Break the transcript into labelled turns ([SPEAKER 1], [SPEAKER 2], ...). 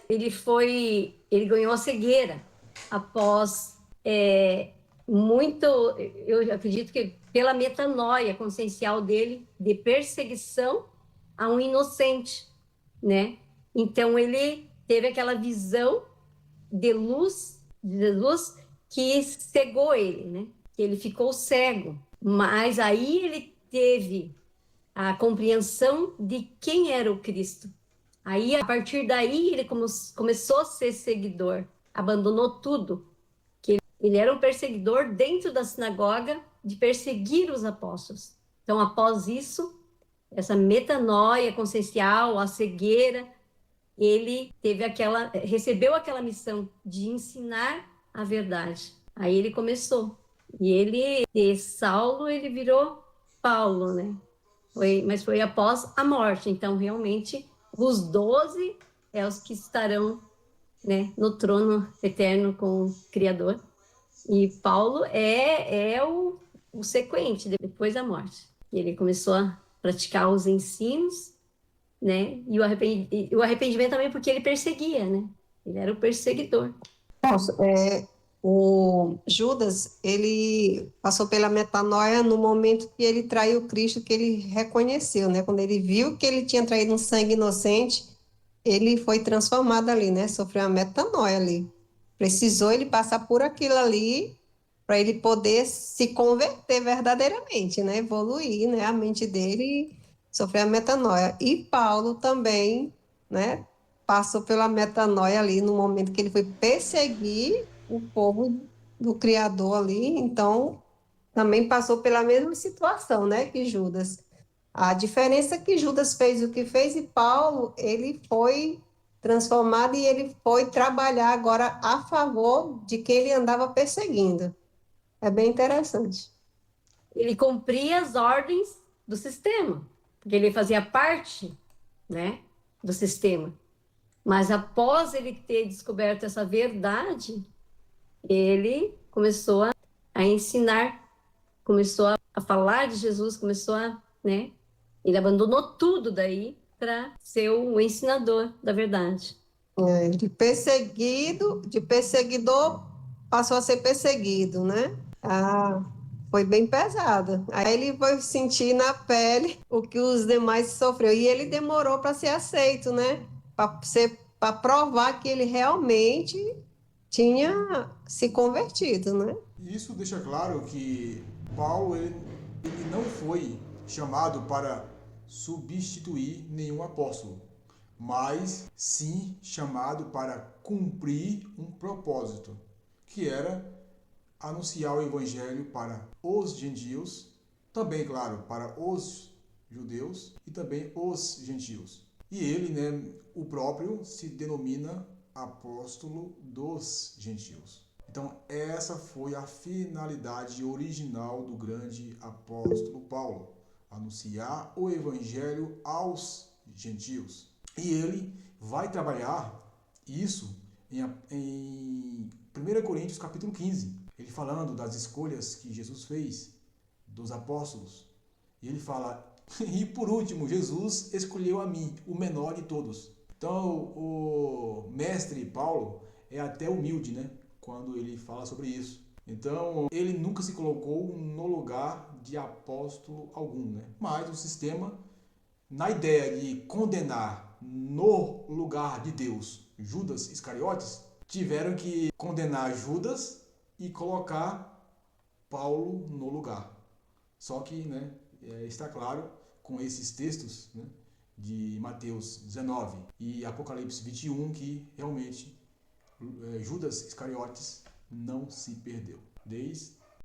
[SPEAKER 1] ele ganhou a cegueira após muito, eu acredito que pela metanoia consciencial dele, de perseguição a um inocente, né? Então ele teve aquela visão de luz que cegou ele, né? Que ele ficou cego. Mas aí ele teve a compreensão de quem era o Cristo. Aí, a partir daí, ele começou a ser seguidor, abandonou tudo. Que ele era um perseguidor dentro da sinagoga de perseguir os apóstolos. Então, após isso, essa metanoia consciencial, a cegueira, ele recebeu aquela missão de ensinar a verdade. Aí ele começou. E ele, de Saulo, ele virou Paulo, né? Mas foi após a morte. Então, realmente, os 12 é os que estarão, né, no trono eterno com o Criador. E Paulo é o sequente, depois da morte. Ele começou a praticar os ensinos, né? E o arrependimento também porque ele perseguia, né? Ele era o perseguidor.
[SPEAKER 2] Nossa, o Judas, ele passou pela metanoia no momento que ele traiu Cristo, que ele reconheceu, né? Quando ele viu que ele tinha traído um sangue inocente, ele foi transformado ali, né? Sofreu uma metanoia ali. Precisou ele passar por aquilo ali para ele poder se converter verdadeiramente, né? Evoluir, né? A mente dele sofreu a metanoia. E Paulo também, né? Passou pela metanoia ali no momento que ele foi perseguir o povo do Criador ali. Então, também passou pela mesma situação, né? Que Judas. A diferença é que Judas fez o que fez e Paulo, ele foi transformado e ele foi trabalhar agora a favor de quem ele andava perseguindo. É bem interessante.
[SPEAKER 1] Ele cumpria as ordens do sistema, porque ele fazia parte, né, do sistema. Mas após ele ter descoberto essa verdade, ele começou a ensinar, começou a falar de Jesus, começou a, né? Ele abandonou tudo daí para ser o ensinador da verdade.
[SPEAKER 2] De perseguidor, passou a ser perseguido, né? Ah, foi bem pesado. Aí ele foi sentir na pele o que os demais sofreram. E ele demorou para ser aceito, né? Para provar que ele realmente tinha se convertido, né?
[SPEAKER 3] Isso deixa claro que Paulo ele não foi chamado para substituir nenhum apóstolo, mas sim chamado para cumprir um propósito, que era anunciar o evangelho para os gentios, também, claro, para os judeus e também os gentios. E ele, né, o próprio, se denomina apóstolo dos gentios. Então, essa foi a finalidade original do grande apóstolo Paulo, anunciar o evangelho aos gentios. E ele vai trabalhar isso em 1 Coríntios capítulo 15, ele falando das escolhas que Jesus fez, dos apóstolos. E ele fala, e por último, Jesus escolheu a mim, o menor de todos. Então, o mestre Paulo é até humilde, né? Quando ele fala sobre isso. Então, ele nunca se colocou no lugar de apóstolo algum, né? Mas o sistema, na ideia de condenar no lugar de Deus Judas Iscariotes, tiveram que condenar Judas e colocar Paulo no lugar. Só que, né, está claro com esses textos, né, de Mateus 19 e Apocalipse 21 que realmente Judas Iscariotes não se perdeu. Desde